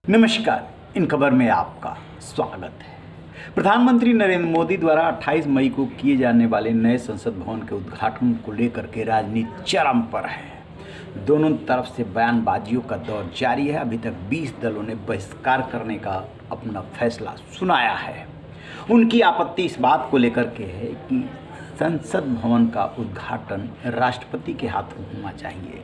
नमस्कार, इन खबर में आपका स्वागत है। प्रधानमंत्री नरेंद्र मोदी द्वारा 28 मई को किए जाने वाले नए संसद भवन के उद्घाटन को लेकर के राजनीति चरम पर है। दोनों तरफ से बयानबाजियों का दौर जारी है। अभी तक 20 दलों ने बहिष्कार करने का अपना फैसला सुनाया है। उनकी आपत्ति इस बात को लेकर के है कि संसद भवन का उद्घाटन राष्ट्रपति के हाथों होना चाहिए,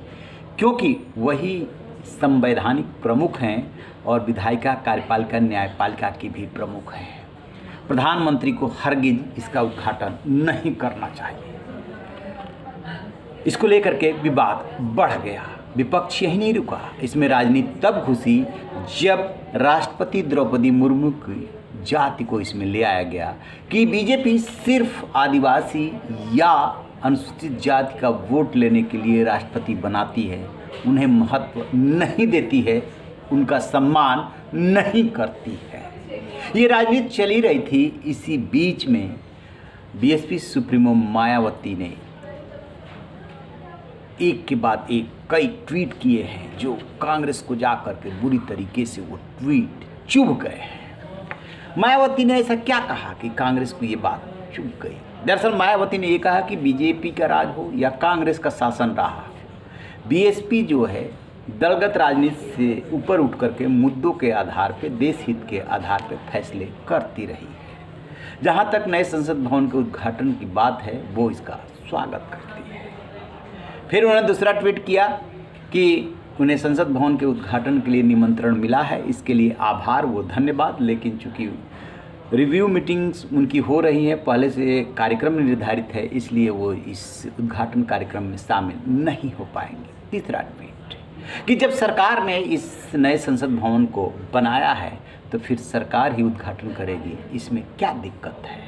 क्योंकि वही संवैधानिक प्रमुख हैं और विधायिका, कार्यपालिका, न्यायपालिका की भी प्रमुख हैं। प्रधानमंत्री को हरगिज इसका उद्घाटन नहीं करना चाहिए। इसको लेकर के विवाद बढ़ गया। विपक्ष यही नहीं रुका, इसमें राजनीति तब घुसी जब राष्ट्रपति द्रौपदी मुर्मू की जाति को इसमें ले आया गया कि बीजेपी सिर्फ आदिवासी या अनुसूचित जाति का वोट लेने के लिए राष्ट्रपति बनाती है, उन्हें महत्व नहीं देती है, उनका सम्मान नहीं करती है। ये राजनीति चली रही थी। इसी बीच में बीएसपी सुप्रीमो मायावती ने एक के बाद एक कई ट्वीट किए हैं जो कांग्रेस को जाकर के बुरी तरीके से वो ट्वीट चुभ गए हैं। मायावती ने ऐसा क्या कहा कि कांग्रेस को ये बात चुभ गई? दरअसल मायावती ने ये कहा कि बीजेपी का राज हो या कांग्रेस का शासन रहा, बीएसपी जो है दलगत राजनीति से ऊपर उठ करके मुद्दों के आधार पे, देश हित के आधार पे फैसले करती रही है। जहाँ तक नए संसद भवन के उद्घाटन की बात है, वो इसका स्वागत करती है। फिर उन्होंने दूसरा ट्वीट किया कि उन्हें संसद भवन के उद्घाटन के लिए निमंत्रण मिला है, इसके लिए आभार व धन्यवाद, लेकिन चूँकि रिव्यू मीटिंग्स उनकी हो रही हैं, पहले से कार्यक्रम निर्धारित है, इसलिए वो इस उद्घाटन कार्यक्रम में शामिल नहीं हो पाएंगे। तीसरा ट्वीट कि जब सरकार ने इस नए संसद भवन को बनाया है तो फिर सरकार ही उद्घाटन करेगी, इसमें क्या दिक्कत है?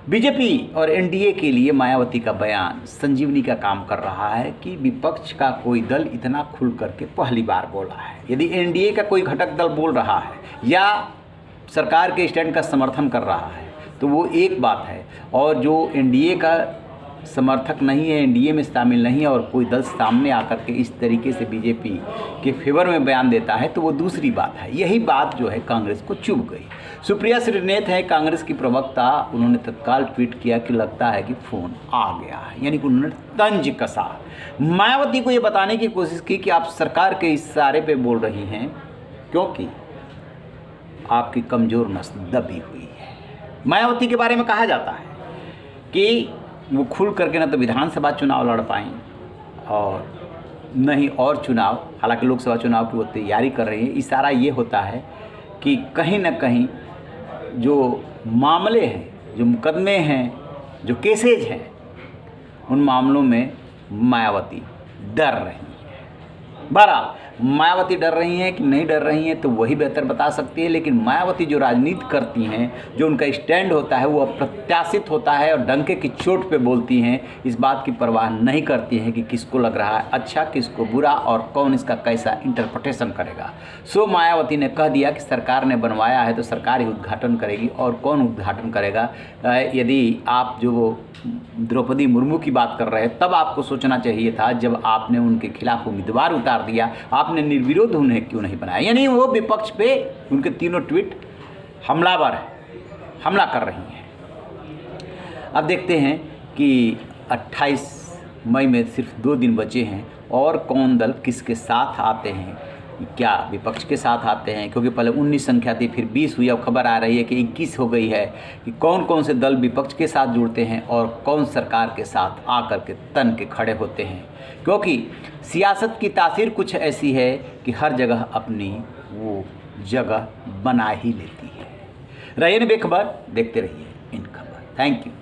बीजेपी और एनडीए के लिए मायावती का बयान संजीवनी का काम कर रहा है कि विपक्ष का कोई दल इतना खुल करके पहली बार बोला है। यदि एनडीए का कोई घटक दल बोल रहा है या सरकार के स्टैंड का समर्थन कर रहा है तो वो एक बात है, और जो एनडीए का समर्थक नहीं है, एनडीए में शामिल नहीं है, और कोई दल सामने आकर के इस तरीके से बीजेपी के फेवर में बयान देता है तो वो दूसरी बात है। यही बात जो है कांग्रेस को चुभ गई। सुप्रिया श्रीनेत है कांग्रेस की प्रवक्ता, उन्होंने तत्काल ट्वीट किया कि लगता है कि फ़ोन आ गया है, यानी कि उन्होंने तंज कसा। मायावती को ये बताने की कोशिश की कि आप सरकार के इशारे पे बोल रही हैं क्योंकि आपकी कमज़ोर नस दबी हुई है। मायावती के बारे में कहा जाता है कि वो खुल करके न तो विधानसभा चुनाव लड़ पाएँ और न ही और चुनाव, हालांकि लोकसभा चुनाव की वो तैयारी कर रही है। इशारा ये होता है कि कहीं न कहीं जो मामले हैं, जो मुकदमे हैं, जो केसेज हैं, उन मामलों में मायावती डर रही है। बहरहाल मायावती डर रही हैं कि नहीं डर रही हैं तो वही बेहतर बता सकती है, लेकिन मायावती जो राजनीति करती हैं, जो उनका स्टैंड होता है वो अप्रत्याशित होता है और डंके की चोट पे बोलती हैं। इस बात की परवाह नहीं करती हैं कि किसको लग रहा है अच्छा, किसको बुरा, और कौन इसका कैसा इंटरप्रिटेशन करेगा। सो मायावती ने कह दिया कि सरकार ने बनवाया है तो सरकार ही उद्घाटन करेगी, और कौन उद्घाटन करेगा? यदि आप जो द्रौपदी मुर्मू की बात कर रहे हैं तब आपको सोचना चाहिए था, जब आपने उनके खिलाफ उम्मीदवार उतार दिया, आपने निर्विरोध उन्हें क्यों नहीं बनाया? यानी वो विपक्ष पे उनके तीनों ट्वीट हमलावर है, हमला कर रही हैं। अब देखते हैं कि 28 मई में सिर्फ 2 दिन बचे हैं और कौन दल किसके साथ आते हैं। क्या विपक्ष के साथ आते हैं, क्योंकि पहले 19 संख्या थी, फिर 20 हुई, अब खबर आ रही है कि 21 हो गई है कि कौन कौन से दल विपक्ष के साथ जुड़ते हैं और कौन सरकार के साथ आकर के तन के खड़े होते हैं। क्योंकि सियासत की तासीर कुछ ऐसी है कि हर जगह अपनी वो जगह बना ही लेती है। रहिए बेखबर, देखते रहिए इन खबर। Thank you.